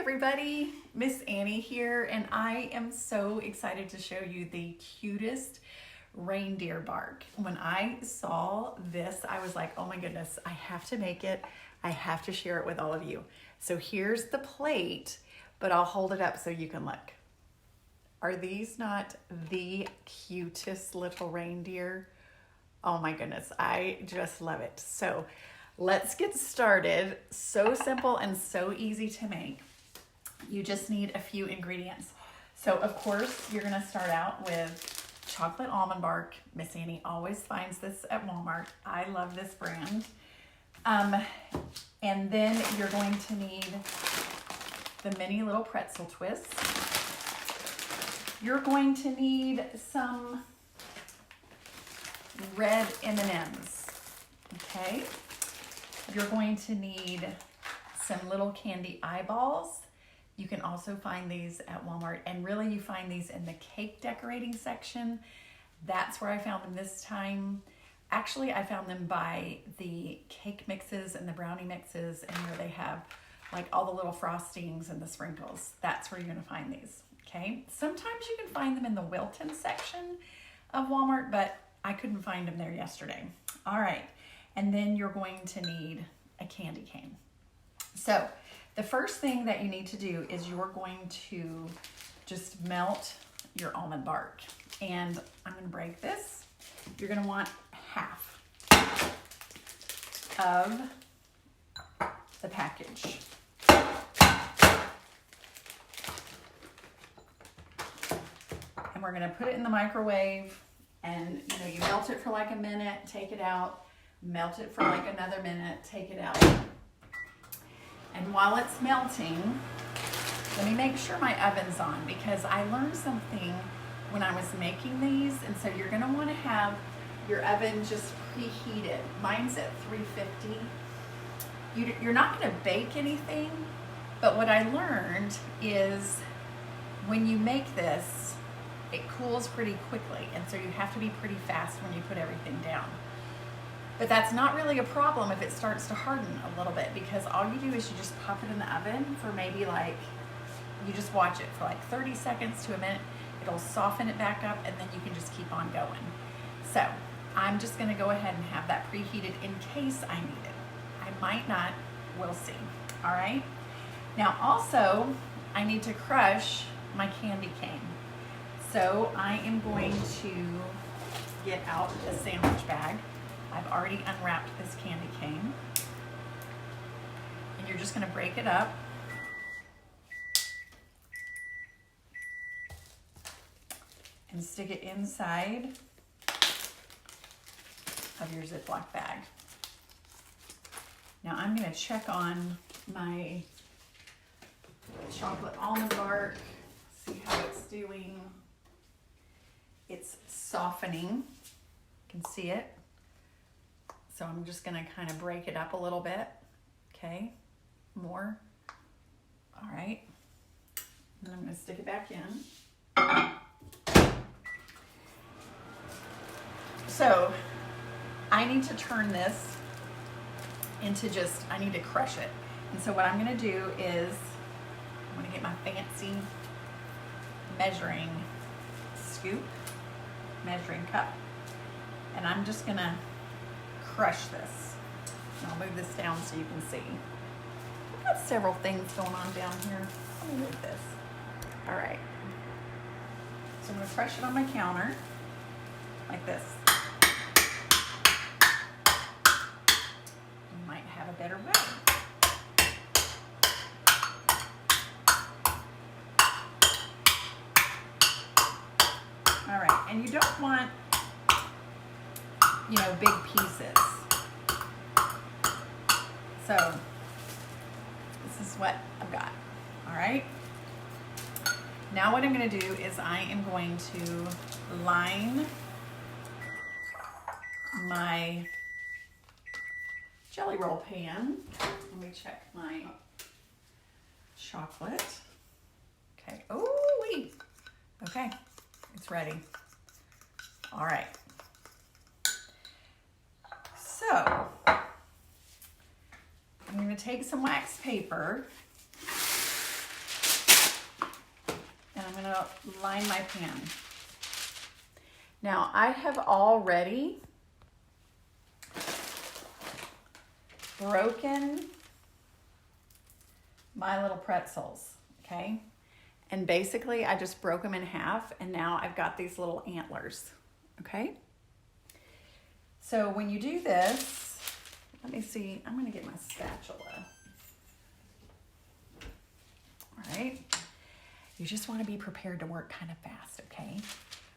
everybody, Miss Annie here, and I am so excited to show you the cutest reindeer bark. When I saw this, I was like, oh my goodness, I have to make it. I have to share it with all of you. So here's the plate, but I'll hold it up so you can look. Are these not the cutest little reindeer? Oh my goodness, I just love it. So let's get started. So simple and so easy to make. You just need a few ingredients. So of course, you're gonna start out with chocolate almond bark. Miss Annie always finds this at Walmart. I love this brand. And then you're going to need the mini little pretzel twists. You're going to need some red M&Ms, okay? You're going to need some little candy eyeballs. You can also find these at Walmart, and really you find these in the cake decorating section. That's where I found them this time. Actually, I found them by the cake mixes and the brownie mixes, and where they have like all the little frostings and the sprinkles. That's where you're gonna find these, okay? Sometimes you can find them in the Wilton section of Walmart, but I couldn't find them there yesterday. All right, and then you're going to need a candy cane. So the first thing that you need to do is you're going to just melt your almond bark. And I'm gonna break this. You're gonna want half of the package. And we're gonna put it in the microwave, and you melt it for like a minute, take it out, melt it for like another minute, take it out. And while it's melting, let me make sure my oven's on, because I learned something when I was making these, and so you're gonna wanna have your oven just preheated. Mine's at 350. You're not gonna bake anything, but what I learned is when you make this, it cools pretty quickly, and so you have to be pretty fast when you put everything down. But that's not really a problem if it starts to harden a little bit, because all you do is you just pop it in the oven for maybe you just watch it for like 30 seconds to a minute. It'll soften it back up, and then you can just keep on going. So I'm just gonna go ahead and have that preheated in case I need it. I might not, we'll see, all right? Now also, I need to crush my candy cane. So I am going to get out a sandwich bag. I've already unwrapped this candy cane. And you're just gonna break it up. And stick it inside of your Ziploc bag. Now I'm gonna check on my chocolate almond bark, see how it's doing. It's softening, you can see it. So I'm just gonna kind of break it up a little bit, okay? More, all right. And I'm gonna stick it back in. So I need to turn this into I need to crush it. And so what I'm gonna do is, I'm gonna get my fancy measuring scoop, measuring cup, and I'm just gonna crush this. And I'll move this down so you can see. I've got several things going on down here. Let me move this. All right. So I'm gonna crush it on my counter, like this. You might have a better way. All right, and you don't want, big pieces. So this is what I've got, all right? Now what I'm gonna do is I am going to line my jelly roll pan. Let me check my chocolate. Okay, oh wait, okay, it's ready. All right. So I'm going to take some wax paper I'm gonna line my pan. Now I have already broken my little pretzels, okay? And basically I just broke them in half and now I've got these little antlers, okay? So when you do this, let me see, I'm gonna get my spatula. All right, you just wanna be prepared to work kind of fast, okay?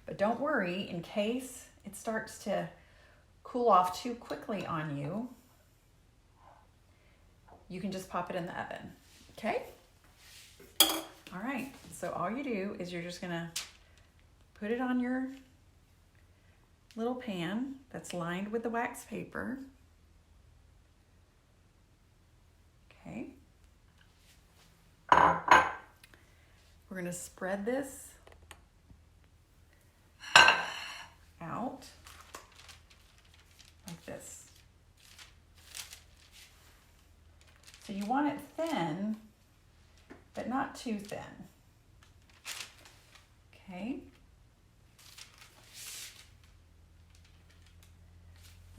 But don't worry, in case it starts to cool off too quickly on you, you can just pop it in the oven, okay? All right, so all you do is you're just gonna put it on your little pan that's lined with the wax paper. Okay. We're gonna spread this out like this. So you want it thin, but not too thin. Okay.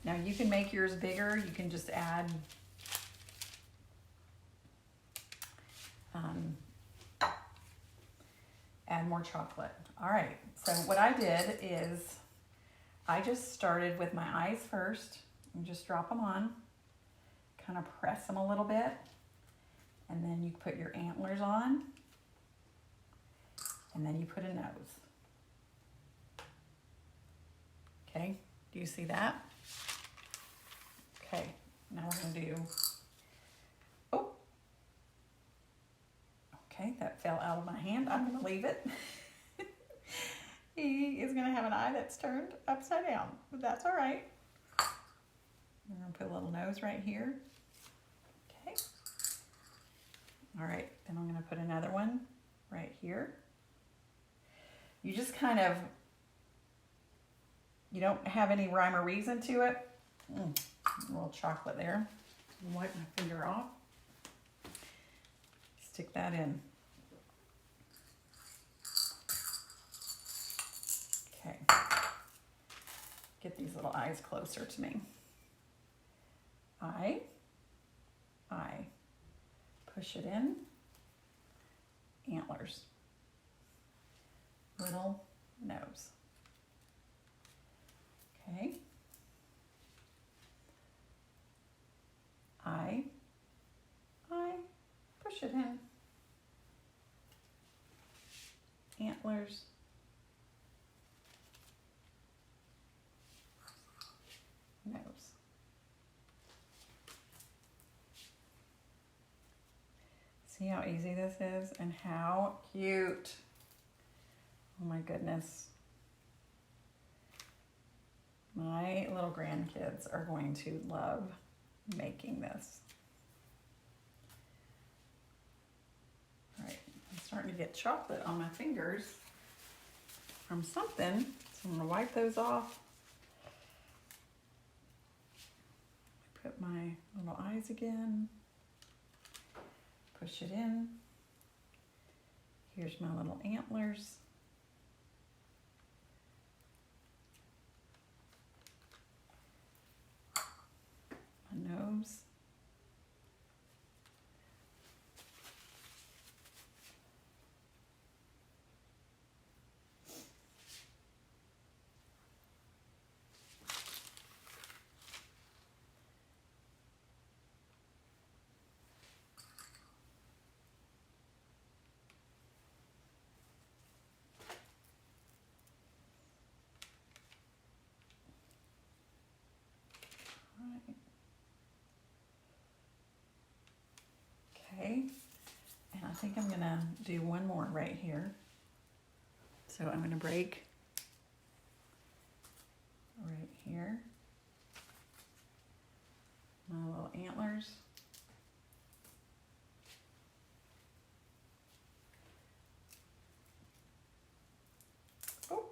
Now you can make yours bigger. You can just add more chocolate. All right, so what I did is I just started with my eyes first and just drop them on, kind of press them a little bit, and then you put your antlers on, and then you put a nose. Okay, do you see that? Okay, now we're gonna do, oh, okay, that fell out of my hand. I'm gonna leave it. He is gonna have an eye that's turned upside down, but that's all right. I'm gonna put a little nose right here. Okay. All right, then I'm gonna put another one right here. You just kind of, you don't have any rhyme or reason to it. A little chocolate there. Wipe my finger off. Stick that in. Okay. Get these little eyes closer to me. Eye. Push it in. Antlers. Little nose. Okay. Eye. Push it in. Antlers. Nose. See how easy this is and how cute. Oh my goodness. My little grandkids are going to love making this. All right, I'm starting to get chocolate on my fingers from something, so I'm gonna wipe those off. Put my little eyes again, push it in. Here's my little antlers. My nose. Okay, and I think I'm gonna do one more right here. So I'm gonna break right here my little antlers. Oh,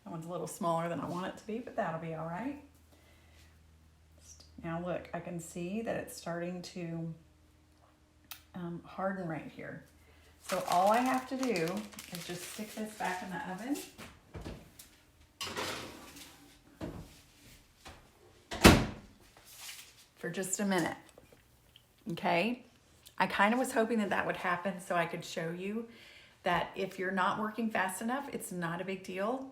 that one's a little smaller than I want it to be, but that'll be all right. Now look, I can see that it's starting to harden right here. So all I have to do is just stick this back in the oven. For just a minute, okay? I kind of was hoping that that would happen so I could show you that if you're not working fast enough, it's not a big deal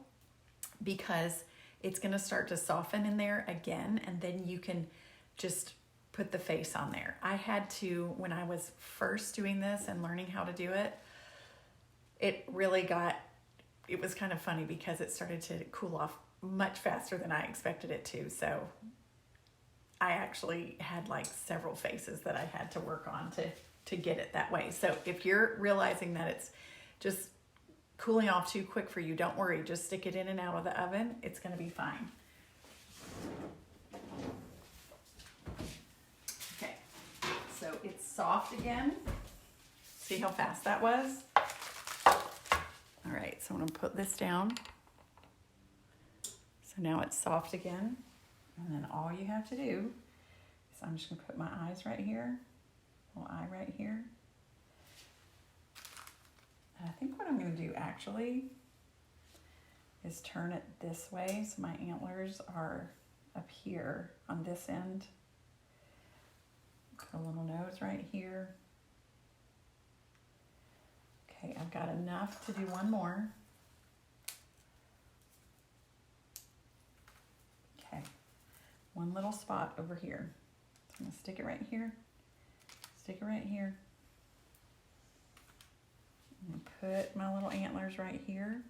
because it's gonna start to soften in there again, and then you can just put the face on there. I had to, when I was first doing this and learning how to do it, it was kind of funny because it started to cool off much faster than I expected it to. So I actually had like several faces that I had to work on to get it that way. So if you're realizing that it's just cooling off too quick for you, don't worry. Just stick it in and out of the oven. It's going to be fine. Okay, so it's soft again. See how fast that was? All right, so I'm going to put this down. So now it's soft again. And then all you have to do is I'm just going to put my eyes right here, little eye right here. And I think what I'm going to do actually is turn it this way so my antlers are up here on this end. Put a little nose right here. Okay, I've got enough to do one more. Okay, one little spot over here. So I'm gonna stick it right here, stick it right here. And put my little antlers right here.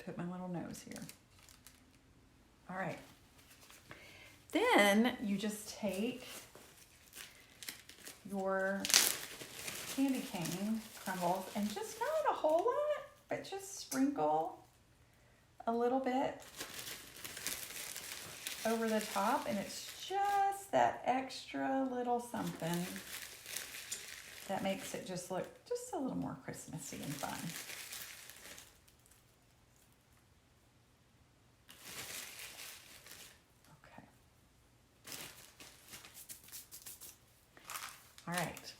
Put my little nose here. All right. Then you just take your candy cane crumbles and just not a whole lot, but just sprinkle a little bit over the top, and it's just that extra little something that makes it just look just a little more Christmassy and fun. Okay. All right.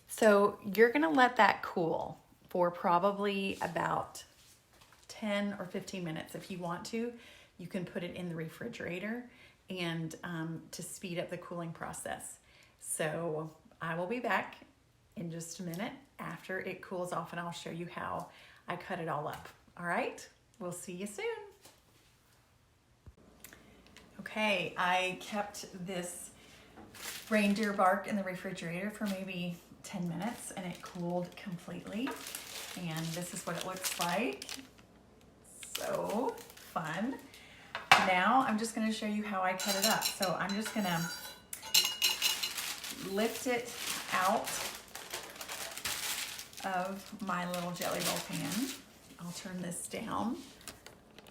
So you're gonna let that cool for probably about 10 or 15 minutes. If you want to, you can put it in the refrigerator and to speed up the cooling process. So I will be back in just a minute after it cools off, and I'll show you how I cut it all up. All right, we'll see you soon. Okay, I kept this reindeer bark in the refrigerator for maybe 10 minutes and it cooled completely. And this is what it looks like. So fun. Now I'm just gonna show you how I cut it up. So I'm just gonna lift it out of my little jelly roll pan. I'll turn this down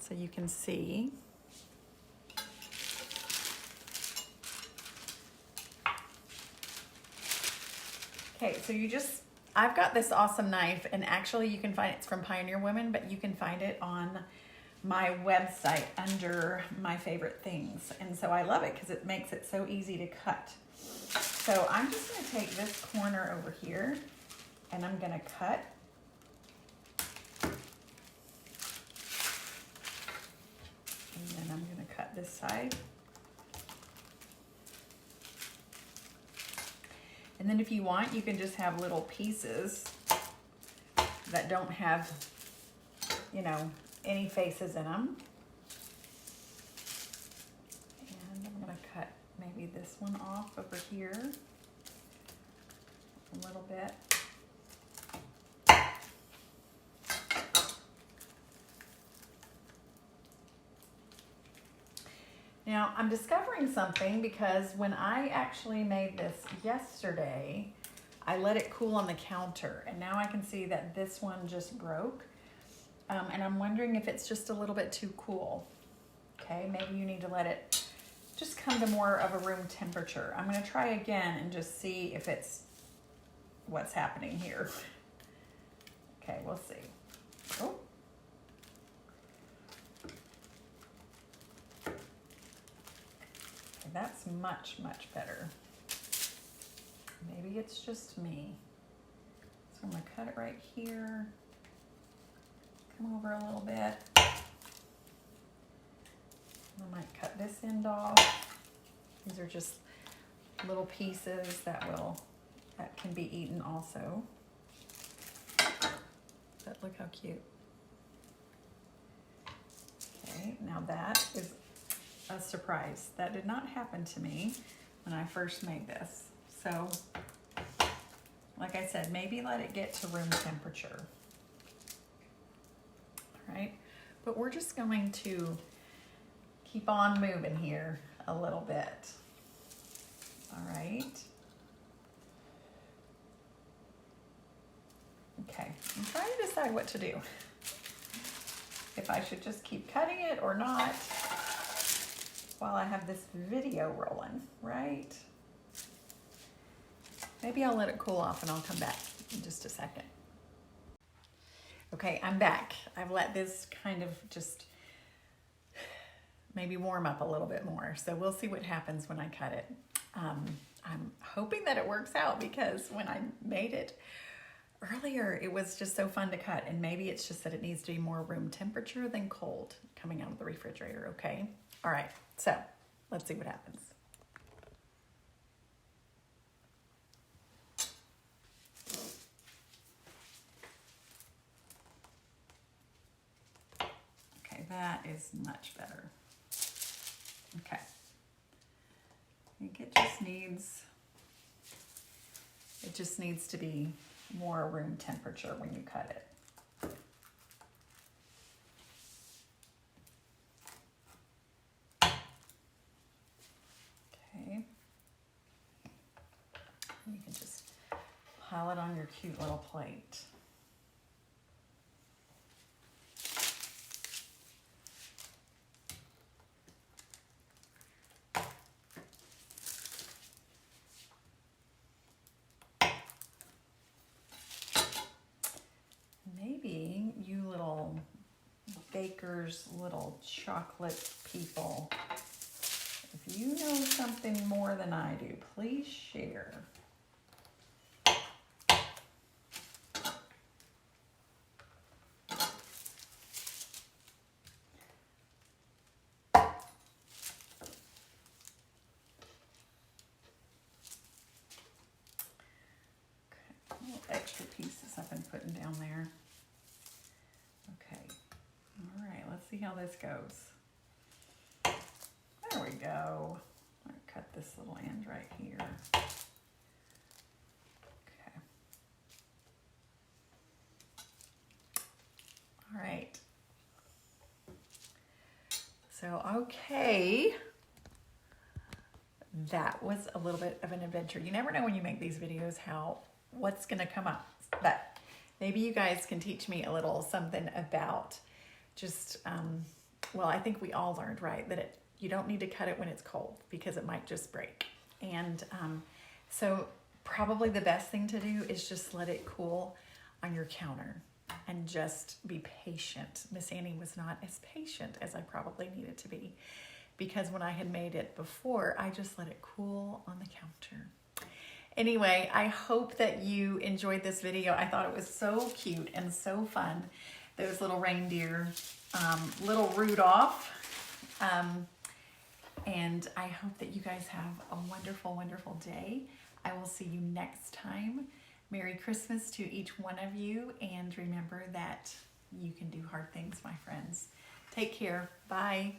so you can see. Okay, so I've got this awesome knife, and actually you can find it's from Pioneer Women, but you can find it on my website under my favorite things. And so I love it because it makes it so easy to cut. So I'm just gonna take this corner over here and I'm gonna cut. And then I'm gonna cut this side. And then if you want, you can just have little pieces that don't have, you know, any faces in them. And I'm gonna cut maybe this one off over here a little bit. Now, I'm discovering something because when I actually made this yesterday, I let it cool on the counter, and now I can see that this one just broke. And I'm wondering if it's just a little bit too cool. Okay, maybe you need to let it just come to more of a room temperature. I'm gonna try again and just see if it's what's happening here. Okay, we'll see. Oh. That's much, much better. Maybe it's just me. So I'm gonna cut it right here. Come over a little bit. I might cut this end off. These are just little pieces that can be eaten also. But look how cute. Okay, now that is a surprise. That did not happen to me when I first made this. So, like I said, maybe let it get to room temperature. All right, but we're just going to keep on moving here a little bit. All right. Okay, I'm trying to decide what to do. If I should just keep cutting it or not while I have this video rolling, right? Maybe I'll let it cool off and I'll come back in just a second. Okay, I'm back. I've let this kind of just maybe warm up a little bit more. So we'll see what happens when I cut it. I'm hoping that it works out because when I made it earlier, it was just so fun to cut, and maybe it's just that it needs to be more room temperature than cold coming out of the refrigerator, okay? All right, so let's see what happens. Okay, that is much better. Okay. I think it just needs to be more room temperature when you cut it. Okay. You can just pile it on your cute little plate. Maybe you little bakers, little chocolate people, if you know something more than I do, please share. Extra pieces I've been putting down there. Okay, all right, let's see how this goes. There we go. I'll cut this little end right here. Okay. All right. So, okay. That was a little bit of an adventure. You never know when you make these videos what's gonna come up, but maybe you guys can teach me a little something about just, well, I think we all learned, right, that you don't need to cut it when it's cold because it might just break. And so probably the best thing to do is just let it cool on your counter and just be patient. Miss Annie was not as patient as I probably needed to be because when I had made it before, I just let it cool on the counter. Anyway, I hope that you enjoyed this video. I thought it was so cute and so fun. Those little reindeer, little Rudolph. And I hope that you guys have a wonderful, wonderful day. I will see you next time. Merry Christmas to each one of you. And remember that you can do hard things, my friends. Take care. Bye.